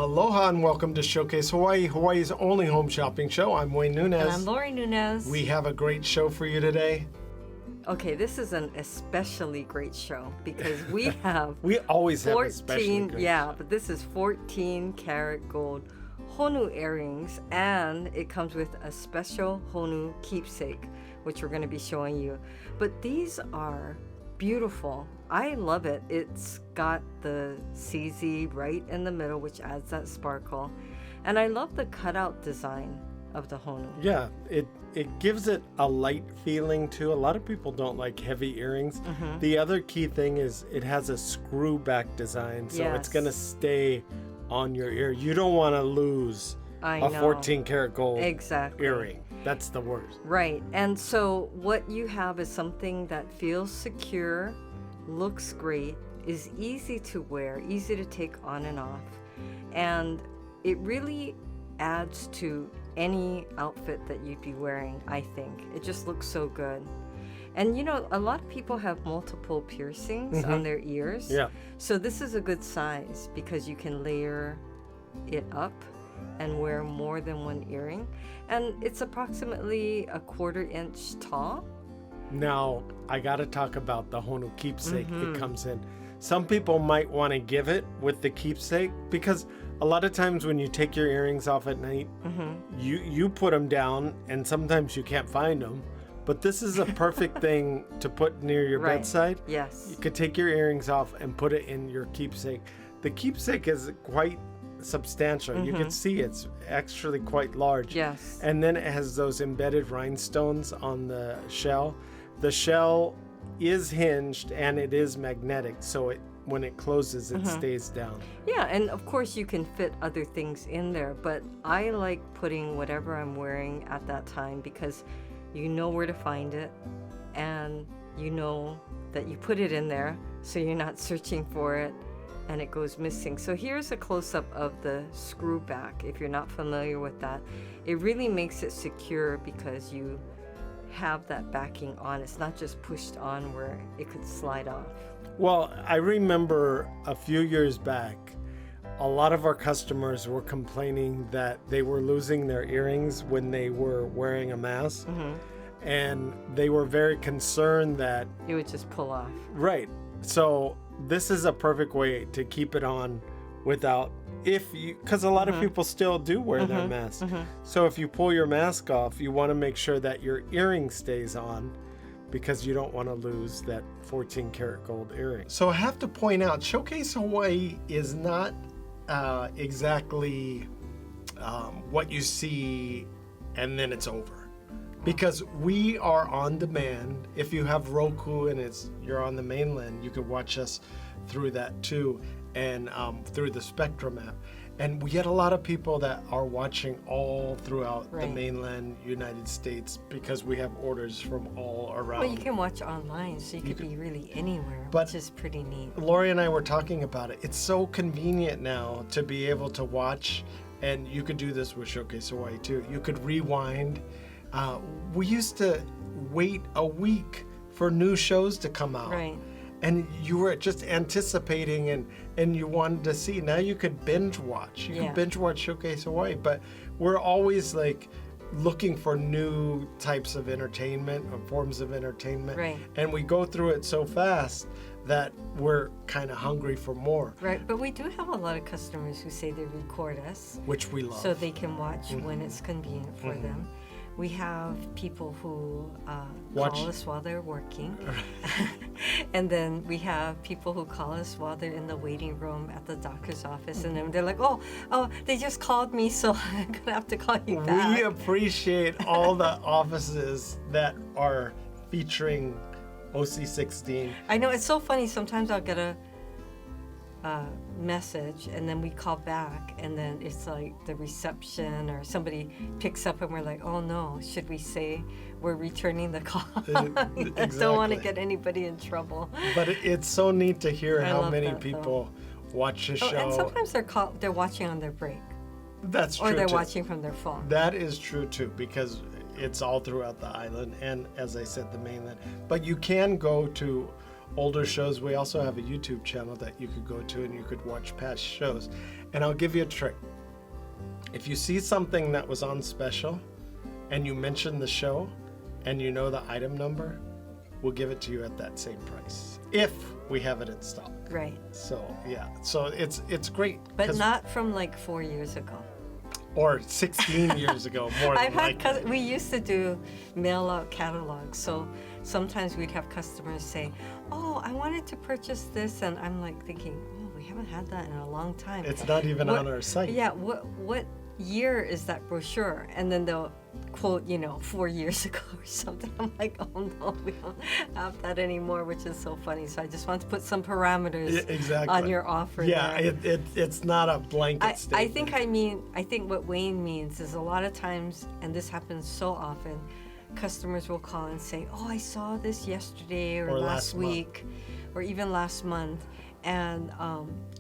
Aloha and welcome to Showcase Hawaii, Hawaii's only home shopping show. I'm Wayne Nunez. And I'm Lori Nunez. We have a great show for you today. Okay, this is an especially great show because we have We always have especially great show. But this is 14 karat gold Honu earrings, and it comes with a special Honu Keepsake, which we're going to be showing you. But these are beautiful. I love it. It's got the CZ right in the middle, which adds that sparkle. And I love the cutout design of the Honu. Yeah, it gives it a light feeling too. A lot of people don't like heavy earrings. Mm-hmm. The other key thing is it has a screw back design, so it's going to stay on your ear. You don't want to lose a 14 karat gold earring. That's the worst. Right. And so what you have is something that feels secure, looks great, is easy to wear, easy to take on and off. And it really adds to any outfit that you'd be wearing, I think. It just looks so good. And you know, a lot of people have multiple piercings on their ears. Yeah. So this is a good size because you can layer it up and wear more than one earring. And it's approximately a 1/4 inch tall. Now, I got to talk about the Honu Keepsake it comes in. Some people might want to give it with the keepsake because a lot of times when you take your earrings off at night, you put them down and sometimes you can't find them. But this is a perfect thing to put near your bedside. Yes. You could take your earrings off and put it in your keepsake. The keepsake is quite substantial. You can see it's actually quite large. Yes. And then it has those embedded rhinestones on the shell. The shell is hinged and it is magnetic, so when it closes, it stays down. Yeah, and of course you can fit other things in there, but I like putting whatever I'm wearing at that time because you know where to find it and you know that you put it in there, so you're not searching for it and it goes missing. So here's a close-up of the screw back. If you're not familiar with that, it really makes it secure because you have that backing on. It's not just pushed on where it could slide off. Well, I remember a few years back, a lot of our customers were complaining that they were losing their earrings when they were wearing a mask. And they were very concerned that it would just pull off. Right. So this is a perfect way to keep it on without, because a lot of people still do wear their masks. So if you pull your mask off, you want to make sure that your earring stays on because you don't want to lose that 14 karat gold earring. So I have to point out, Showcase Hawaii is not exactly what you see and then it's over. Because we are on demand. If you have Roku and you're on the mainland, you can watch us through that too, and through the Spectrum app. And we get a lot of people that are watching all throughout the mainland United States because we have orders from all around. Well, you can watch online, so you could be really anywhere, which is pretty neat. Lori and I were talking about it. It's so convenient now to be able to watch, and you could do this with Showcase Hawaii too. You could rewind. We used to wait a week for new shows to come out. Right. And you were just anticipating and you wanted to see. Now you could binge watch. You can binge watch Showcase Hawaii, but we're always like looking for new types of entertainment or forms of entertainment. Right. And we go through it so fast that we're kind of hungry for more. Right, but we do have a lot of customers who say they record us. Which we love. So they can watch when it's convenient for them. We have people who call us while they're working. And then we have people who call us while they're in the waiting room at the doctor's office. And then they're like, oh, they just called me, so I'm going to have to call you back. We appreciate all the offices that are featuring OC16. I know, it's so funny. Sometimes I'll get a message and then we call back and then it's like the reception or somebody picks up and we're like, oh no, should we say we're returning the call? Exactly. Don't want to get anybody in trouble. But it's so neat to hear how many that, people watch the show. And sometimes they're watching on their break. That's true. Or they're too. watching from their phone. That is true too, because it's all throughout the island and, as I said, the mainland. But you can go to older shows. We also have a YouTube channel that you could go to and you could watch past shows. And I'll give you a trick. If you see something that was on special and you mention the show and you know the item number, we'll give it to you at that same price if we have it in stock. Right. So yeah, so it's great. But not from like 4 years ago. Or 16 years ago, more than likely. We used to do mail out catalogs, so sometimes we'd have customers say, "Oh, I wanted to purchase this," and I'm like thinking, "Oh, we haven't had that in a long time." It's not even on our site. Yeah, what year is that brochure? And then they'll quote, 4 years ago or something. I'm like, oh no, we don't have that anymore, which is so funny. So I just want to put some parameters on your offer. Yeah, it's not a blanket statement. I think what Wayne means is a lot of times, and this happens so often, customers will call and say, oh, I saw this yesterday or last week or even last month, and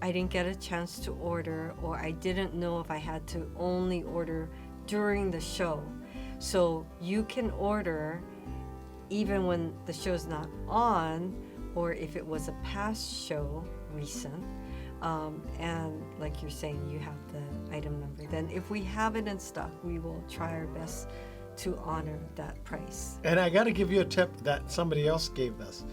I didn't get a chance to order, or I didn't know if I had to only order during the show. So you can order even when the show's not on, or if it was a past show, recent, and like you're saying, you have the item number. Then if we have it in stock, we will try our best to honor that price. And I got to give you a tip that somebody else gave us.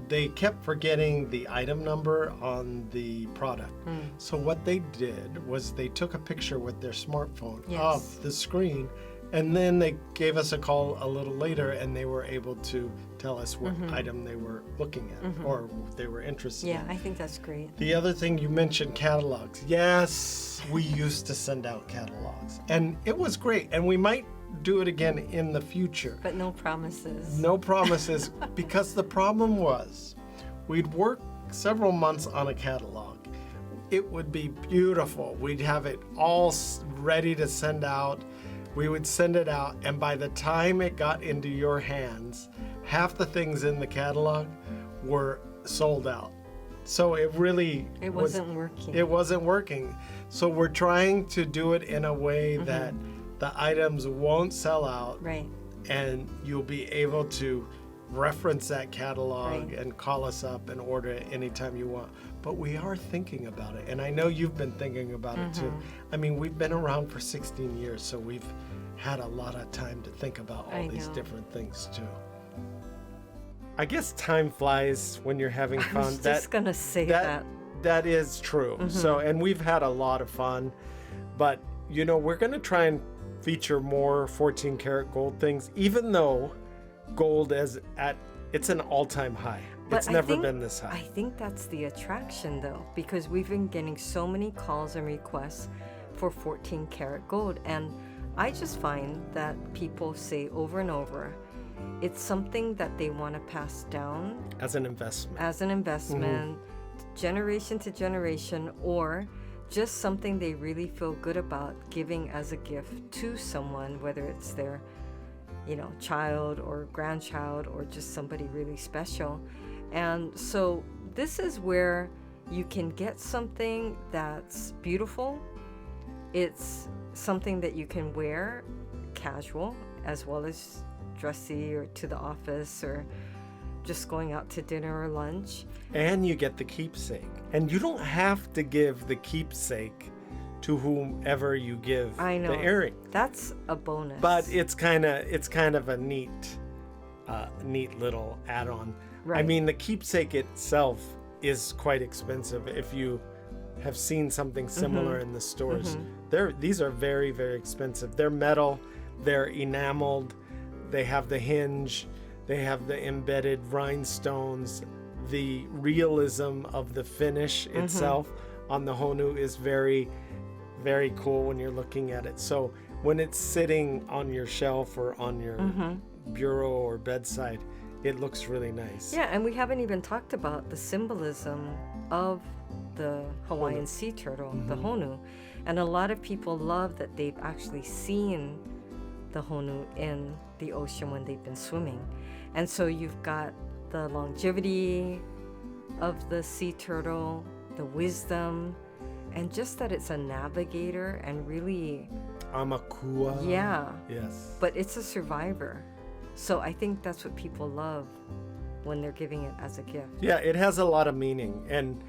They kept forgetting the item number on the product. So what they did was they took a picture with their smartphone of the screen, and then they gave us a call a little later, and they were able to tell us what item they were looking at or they were interested in. Yeah, I think that's great. The other thing you mentioned, catalogs. Yes, we used to send out catalogs, and it was great, and we might do it again in the future. But no promises. No promises, because the problem was we'd work several months on a catalog. It would be beautiful. We'd have it all ready to send out. We would send it out, and by the time it got into your hands, half the things in the catalog were sold out. So it wasn't working. It wasn't working. So we're trying to do it in a way that the items won't sell out, right? And you'll be able to reference that catalog and call us up and order it anytime you want. But we are thinking about it, and I know you've been thinking about it too. I mean, we've been around for 16 years, so we've had a lot of time to think about all these different things too. I guess time flies when you're having fun. I was just gonna say that. That is true. So, and we've had a lot of fun, but we're gonna try and feature more 14 karat gold things, even though gold it's an all-time high. But it's never been this high. I think that's the attraction though, because we've been getting so many calls and requests for 14 karat gold, and I just find that people say over and over, it's something that they want to pass down as an investment, generation to generation, or just something they really feel good about giving as a gift to someone, whether it's their child or grandchild or just somebody really special. And so this is where you can get something that's beautiful. It's something that you can wear casual as well as dressy, or to the office, or just going out to dinner or lunch. And you get the keepsake. And you don't have to give the keepsake to whomever you give the earring. That's a bonus. But it's kind of a neat little add-on. Right. I mean, the keepsake itself is quite expensive. If you have seen something similar in the stores, these are very, very expensive. They're metal, they're enameled, they have the hinge, they have the embedded rhinestones. The realism of the finish itself on the Honu is very, very cool when you're looking at it. So when it's sitting on your shelf or on your bureau or bedside, it looks really nice. Yeah, and we haven't even talked about the symbolism of the Hawaiian sea turtle, the Honu. And a lot of people love that they've actually seen the Honu in the ocean when they've been swimming. And so you've got the longevity of the sea turtle, the wisdom, and just that it's a navigator and really Amakua. Yeah. Yes. But it's a survivor. So I think that's what people love when they're giving it as a gift. Yeah, it has a lot of meaning. And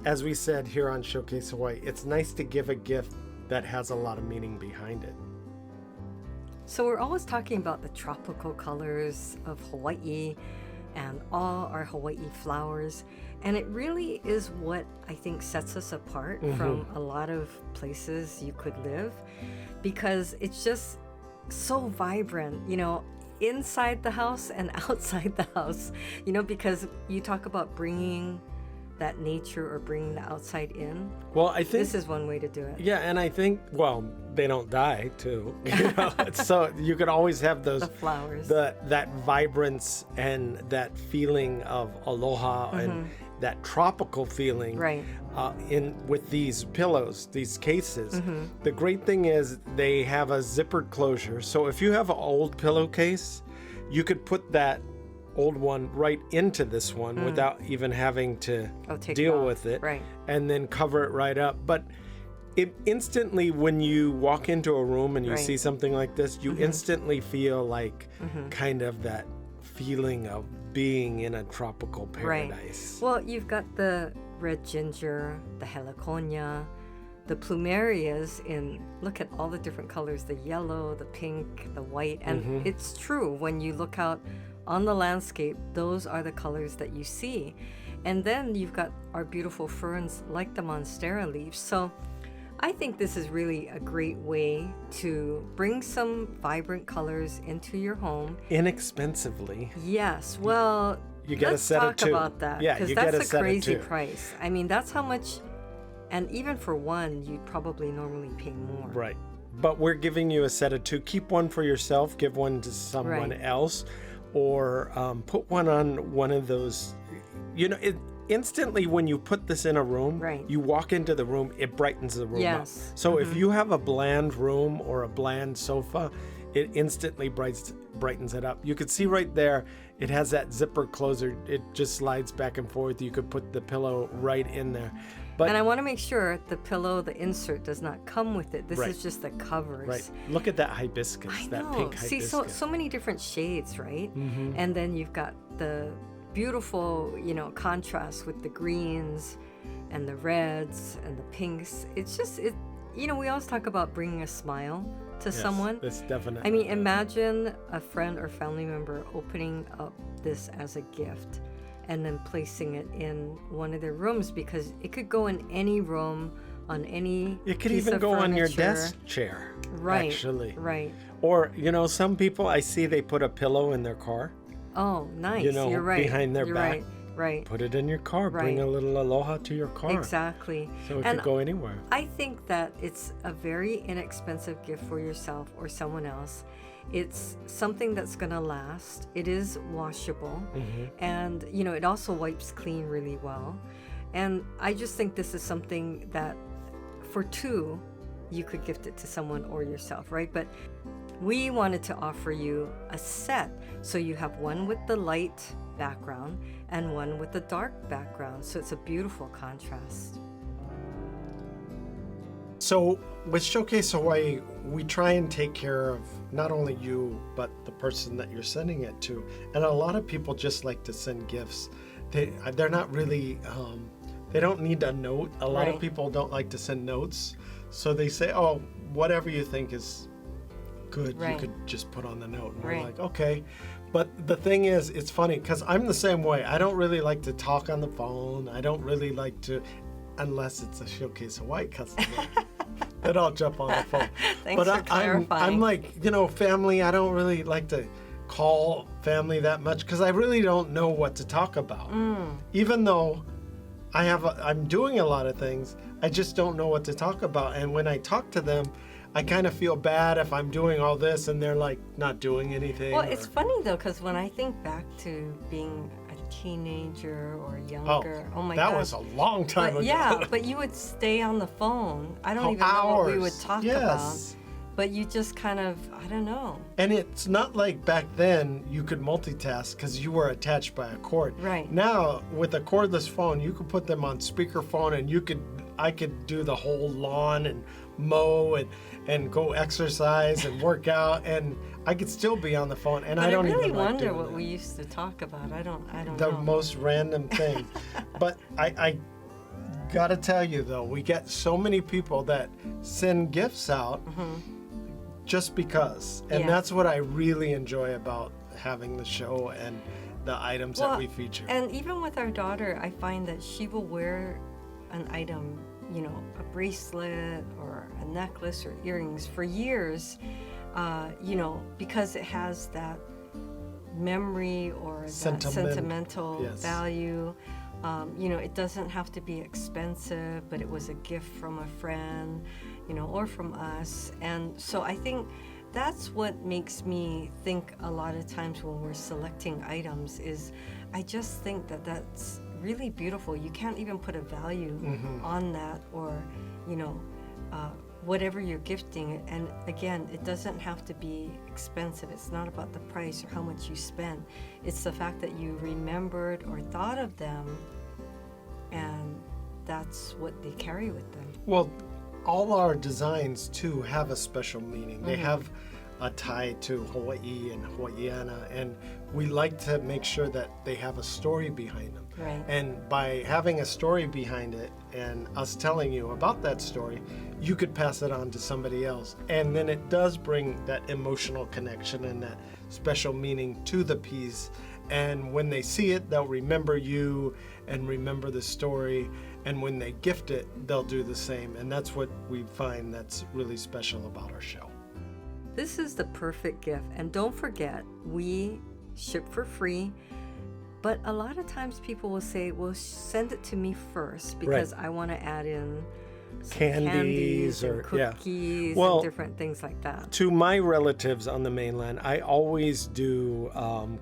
as we said here on Showcase Hawaii, it's nice to give a gift that has a lot of meaning behind it. So we're always talking about the tropical colors of Hawaii and all our Hawaii flowers. And it really is what I think sets us apart from a lot of places you could live, because it's just so vibrant, inside the house and outside the house, because you talk about bringing that nature or bringing the outside in. Well, I think this is one way to do it. Yeah, and I think, they don't die too. So you could always have those the flowers, that vibrance and that feeling of aloha and that tropical feeling, right? With these pillows, these cases. The great thing is they have a zippered closure. So if you have an old pillowcase, you could put that old one right into this one without even having to deal with it, right? And then cover it right up. But it instantly, when you walk into a room and you see something like this, you instantly feel like kind of that feeling of being in a tropical paradise. Right. Well, you've got the red ginger, the heliconia, the plumerias look at all the different colors, the yellow, the pink, the white. And it's true, when you look out on the landscape, those are the colors that you see. And then you've got our beautiful ferns like the monstera leaves. So I think this is really a great way to bring some vibrant colors into your home. Inexpensively. Yes. Well, you get a set of two. Let's talk about that. Yeah, because you get a that's a set crazy of two. price. I mean, that's how much, and even for one, you'd probably normally pay more. Right. But we're giving you a set of two. Keep one for yourself, give one to someone else, or put one on one of those. Instantly when you put this in a room, you walk into the room, it brightens the room up. So if you have a bland room or a bland sofa, it instantly brightens it up. You could see right there, it has that zipper closer. It just slides back and forth. You could put the pillow right in there. But, and I want to make sure the pillow, the insert, does not come with it. This is just the covers. Right. Look at that hibiscus, that pink hibiscus. See, so many different shades, right? And then you've got the beautiful, contrast with the greens and the reds and the pinks. It's just, we always talk about bringing a smile to someone. That's definitely. I mean, imagine a friend or family member opening up this as a gift and then placing it in one of their rooms, because it could go in any room, on any It could piece even of go on your furniture. desk chair. Right. Actually. Right. Or, some people I see they put a pillow in their car. Oh, nice. You're right. Behind their You're back. Right. Put it in your car. Bring a little aloha to your car. Exactly. So it could go anywhere. I think that it's a very inexpensive gift for yourself or someone else. It's something that's going to last. It is washable. And, it also wipes clean really well. And I just think this is something that for two, you could gift it to someone or yourself, right? But we wanted to offer you a set. So you have one with the light background and one with the dark background. So it's a beautiful contrast. So with Showcase Hawaii, we try and take care of not only you, but the person that you're sending it to. And a lot of people just like to send gifts. They're not really, they don't need a note. A lot of people don't like to send notes. So they say, oh, whatever you think is good, you could just put on the note. And we're like, okay. But the thing is, it's funny because I'm the same way. I don't really like to talk on the phone. I don't really like to, unless it's a Showcase Hawaii customer. Then I'll jump on the phone. Thanks for clarifying. I'm like, family, I don't really like to call family that much because I really don't know what to talk about. Even though I'm doing a lot of things, I just don't know what to talk about. And when I talk to them, I kind of feel bad if I'm doing all this and they're like not doing anything. Well, it's funny though, because when I think back to being a teenager or younger, oh my God. That was a long time ago. Yeah, but you would stay on the phone. I don't even know what we would talk about. But you just kind of, I don't know. And it's not like back then you could multitask because you were attached by a cord. Right. Now, with a cordless phone, you could put them on speakerphone and I could do the whole lawn and mow and go exercise and work out. And I could still be on the phone, and But I don't really even like wonder doing what that. we used to talk about. I don't The know. most random thing. But I gotta tell you though, we get so many people that send gifts out just because, and Yeah. that's what I really enjoy about having the show and the items that we feature. And even with our daughter, I find that she will wear an item, you know, a bracelet or a necklace or earrings for years, you know, because it has that memory or that sentimental Yes. value. You know, it doesn't have to be expensive, but it was a gift from a friend, you know, or from us. And so I think that's what makes me think a lot of times when we're selecting items is I just think that that's really beautiful. You can't even put a value on that, or, you know, whatever you're gifting. And again, it doesn't have to be expensive. It's not about the price or how much you spend. It's the fact that you remembered or thought of them, and that's what they carry with them. Well, all our designs too have a special meaning. They have a tie to Hawaii and Hawaiiana, and we like to make sure that they have a story behind them. Right. And by having a story behind it and us telling you about that story, you could pass it on to somebody else. And then it does bring that emotional connection and that special meaning to the piece. And when they see it, they'll remember you and remember the story. And when they gift it, they'll do the same. And that's what we find that's really special about our show. This is the perfect gift. And don't forget, we ship for free. But a lot of times people will say, well, send it to me first because I want to add in some candies or cookies and different things like that. To my relatives on the mainland, I always do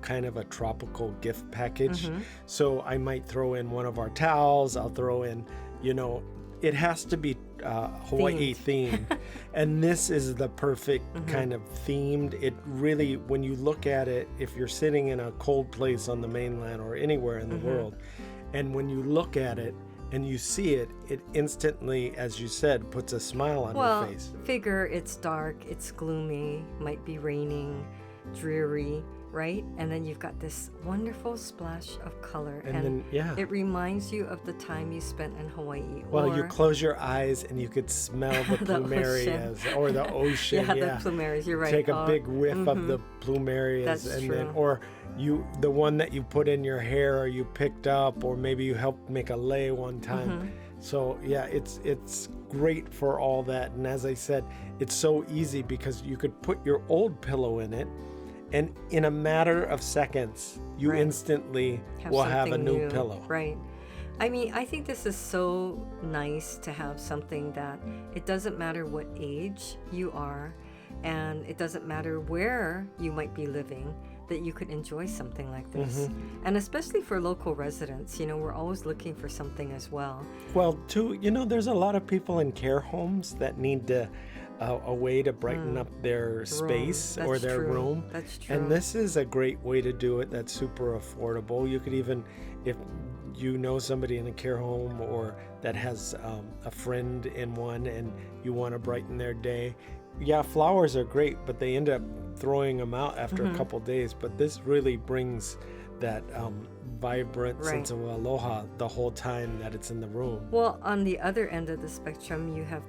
kind of a tropical gift package. So I might throw in one of our towels. I'll throw in, you know, it has to be Hawaii themed. And this is the perfect kind of themed. It really, when you look at it, if you're sitting in a cold place on the mainland or anywhere in the world, and when you look at it and you see it, it instantly, as you said, puts a smile on your face. Figure it's dark, it's gloomy, might be raining, dreary, right? And then you've got this wonderful splash of color, and then, it reminds you of the time you spent in Hawaii. Well, you close your eyes and you could smell the plumerias or the ocean. The plumerias. You're right. Take a big whiff of the plumerias, That's and true. then, or the one that you put in your hair, or you picked up, or maybe you helped make a lei one time. So yeah, it's great for all that. And as I said, it's so easy because you could put your old pillow in it, and in a matter of seconds, you instantly will have a new pillow. Right. I mean, I think this is so nice to have something that it doesn't matter what age you are, and it doesn't matter where you might be living, that you could enjoy something like this. And especially for local residents, you know, we're always looking for something as well. Well, too, you know, there's a lot of people in care homes that need a way to brighten up their space or their room. That's true. And this is a great way to do it that's super affordable. You could even, if you know somebody in a care home or that has a friend in one and you want to brighten their day, flowers are great, but they end up throwing them out after a couple days. But this really brings that vibrant sense of aloha the whole time that it's in the room. Well, on the other end of the spectrum, you have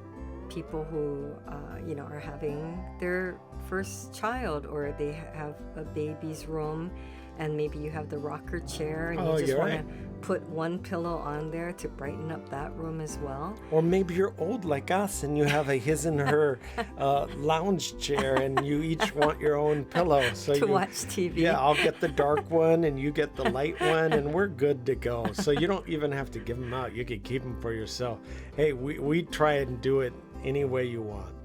people who, you know, are having their first child, or they have a baby's room, and maybe you have the rocker chair, and you just want to put one pillow on there to brighten up that room as well. Or maybe you're old like us and you have a his and her lounge chair, and you each want your own pillow. So to watch TV. Yeah, I'll get the dark one and you get the light one, and we're good to go. So you don't even have to give them out. You can keep them for yourself. Hey, we try and do it any way you want.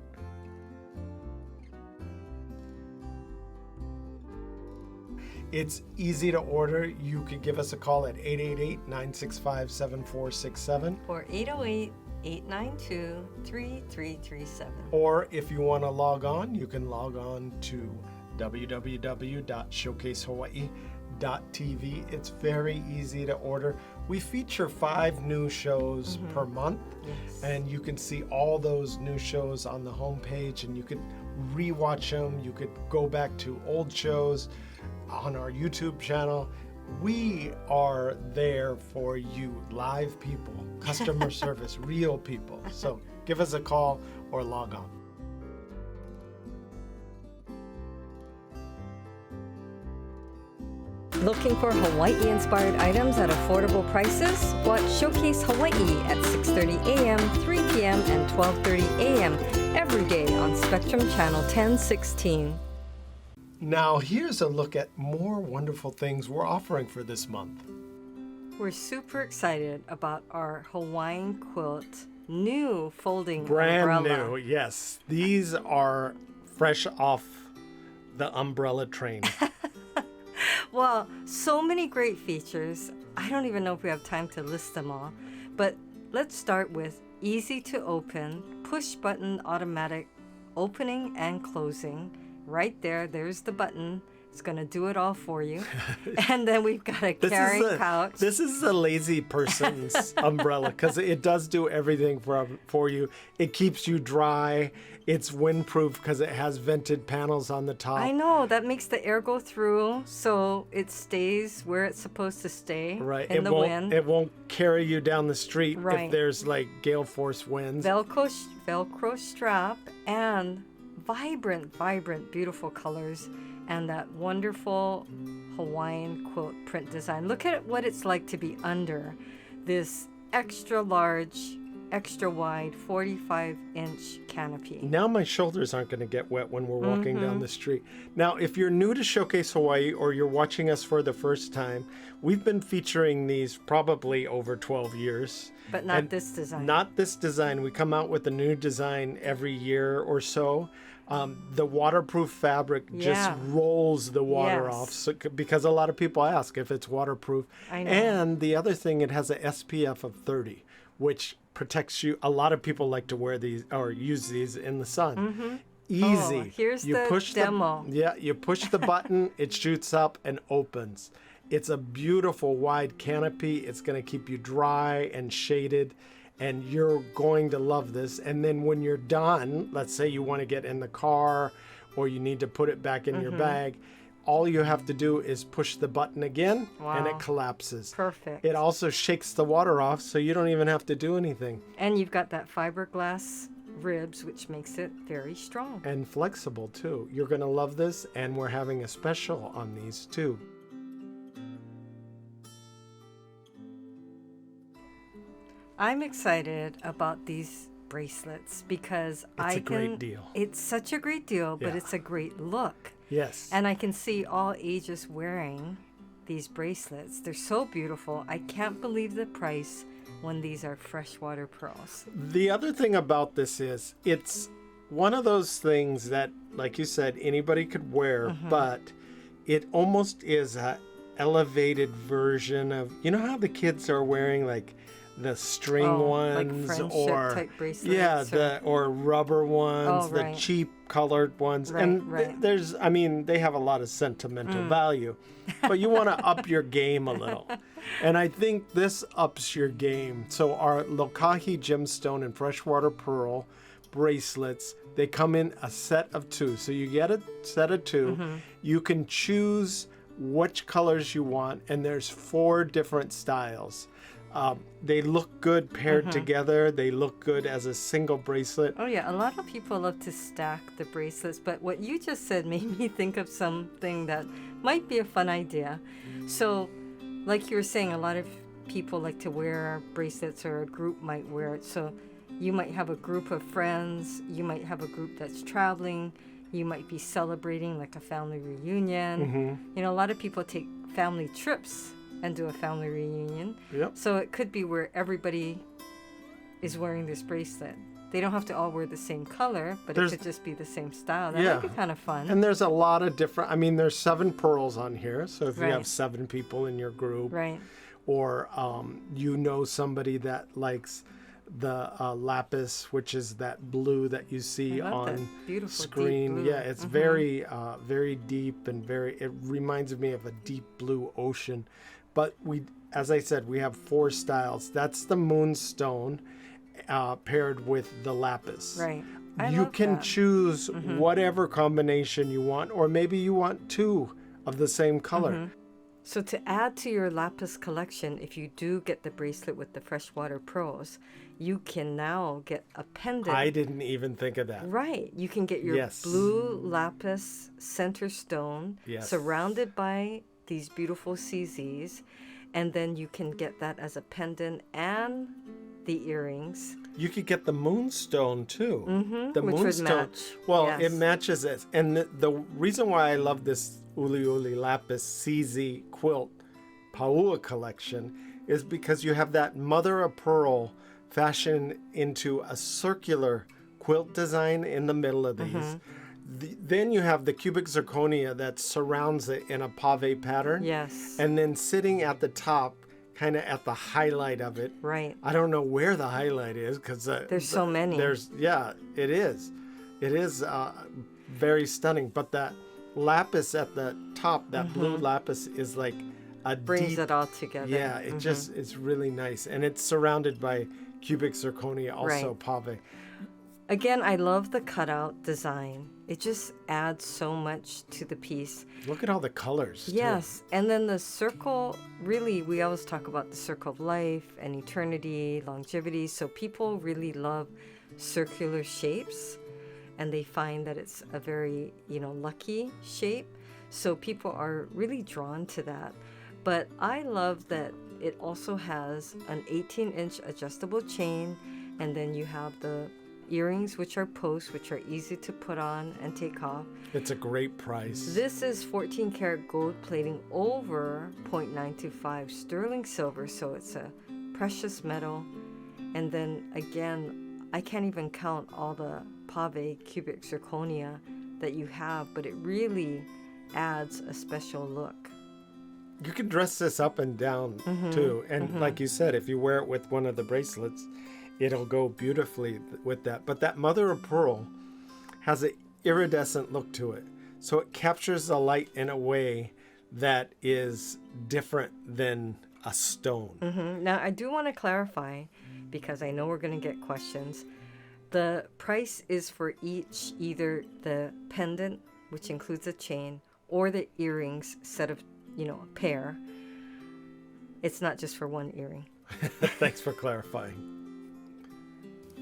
It's easy to order. You could give us a call at 888-965-7467. Or 808-892-3337. Or if you want to log on, you can log on to www.showcasehawaii.tv. It's very easy to order. We feature 5 new shows per month, and you can see all those new shows on the homepage, and you can rewatch them. You could go back to old shows on our YouTube channel. We are there for you, live people, customer service, real people. So give us a call or log on. Looking for Hawaii-inspired items at affordable prices? Watch Showcase Hawaii at 6:30 a.m., 3 p.m., and 12:30 a.m. every day on Spectrum Channel 1016. Now here's a look at more wonderful things we're offering for this month. We're super excited about our Hawaiian quilt new folding Brand umbrella. new, yes. These are fresh off the umbrella train. Well, so many great features. I don't even know if we have time to list them all. But let's start with easy to open, push button automatic opening and closing. Right there, there's the button. It's going to do it all for you. And then we've got a carrying pouch. This is a lazy person's umbrella because it does do everything for you. It keeps you dry. It's windproof because it has vented panels on the top. I know, that makes the air go through so it stays where it's supposed to stay Right. in the wind. It won't carry you down the street Right. if there's like gale force winds. Velcro strap and vibrant, beautiful colors and that wonderful Hawaiian quilt print design. Look at what it's like to be under this extra large, extra wide 45-inch canopy. Now my shoulders aren't going to get wet when we're walking down the street. Now, if you're new to Showcase Hawaii or you're watching us for the first time, we've been featuring these probably over 12 years. But not this design. Not this design. We come out with a new design every year or so. The waterproof fabric just rolls the water off because a lot of people ask if it's waterproof. I know. And the other thing, it has a SPF of 30, which protects you. A lot of people like to wear these or use these in the sun. Easy. Oh, here's the demo. You push the button, it shoots up and opens. It's a beautiful wide canopy. It's going to keep you dry and shaded, and you're going to love this. And then when you're done, let's say you want to get in the car or you need to put it back in your bag, all you have to do is push the button again and it collapses. Perfect. It also shakes the water off, so you don't even have to do anything. And you've got that fiberglass ribs, which makes it very strong. And flexible too. You're going to love this, and we're having a special on these too. I'm excited about these bracelets because It's a great deal. It's such a great deal, but Yeah. it's a great look. Yes. And I can see all ages wearing these bracelets. They're so beautiful. I can't believe the price when these are freshwater pearls. The other thing about this is it's one of those things that, like you said, anybody could wear, but it almost is a elevated version of, you know how the kids are wearing like the string ones, like friendship or type bracelets, or rubber ones, the right. cheap colored ones. Right, and right. there's, I mean, they have a lot of sentimental value, but you want to up your game a little. And I think this ups your game. So our Lokahi gemstone and freshwater pearl bracelets, they come in a set of 2. So you get a set of 2. You can choose which colors you want, and there's 4 different styles. They look good paired together. They look good as a single bracelet. Oh yeah, a lot of people love to stack the bracelets, but what you just said made me think of something that might be a fun idea. So, like you were saying, a lot of people like to wear bracelets, or a group might wear it. So you might have a group of friends, you might have a group that's traveling, you might be celebrating like a family reunion. You know, a lot of people take family trips and do a family reunion. Yep. So it could be where everybody is wearing this bracelet. They don't have to all wear the same color, but it could just be the same style. That might be kind of fun. And there's a lot of different, I mean, there's 7 pearls on here. So if you Right. have 7 people in your group, Right. or you know somebody that likes the lapis, which is that blue that you see I love on that beautiful deep screen. blue. Yeah, it's very deep and it reminds me of a deep blue ocean. But as I said, we have 4 styles. That's the moonstone paired with the lapis. Right. I you love can that. choose whatever combination you want, or maybe you want two of the same color. So to add to your lapis collection, if you do get the bracelet with the freshwater pearls, you can now get a pendant. I didn't even think of that. Right. You can get your Yes. blue lapis center stone Yes. surrounded by these beautiful CZs. And then you can get that as a pendant and the earrings. You could get the moonstone too. The which would moonstone. match. Well, Yes. it matches it. And the reason why I love this Uli Uli Lapis CZ quilt Paua collection is because you have that mother of pearl fashioned into a circular quilt design in the middle of these. Then you have the cubic zirconia that surrounds it in a pave pattern. Yes. And then sitting at the top, kind of at the highlight of it. Right. I don't know where the highlight is because There's so many. It is. It is very stunning. But that lapis at the top, that blue lapis, is like a Brings deep, it all together. yeah. It just it's really nice, and it's surrounded by cubic zirconia, also pave. Again, I love the cutout design. It just adds so much to the piece. Look at all the colors. too. Yes, and then the circle, really, we always talk about the circle of life and eternity, longevity. So people really love circular shapes, and they find that it's a very, lucky shape. So people are really drawn to that. But I love that it also has an 18-inch adjustable chain, and then you have the earrings, which are posts, which are easy to put on and take off. It's a great price. This is 14 karat gold plating over 0.925 sterling silver, so it's a precious metal. And then again, I can't even count all the pave cubic zirconia that you have, but it really adds a special look. You can dress this up and down too. And like you said, if you wear it with one of the bracelets, it'll go beautifully with that. But that mother of pearl has an iridescent look to it. So it captures the light in a way that is different than a stone. Now, I do want to clarify, because I know we're going to get questions. The price is for each, either the pendant, which includes a chain, or the earrings set of, a pair. It's not just for one earring. Thanks for clarifying.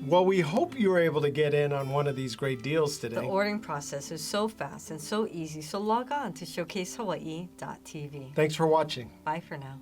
Well, we hope you were able to get in on one of these great deals today. The ordering process is so fast and so easy, so log on to showcasehawaii.tv. Thanks for watching. Bye for now.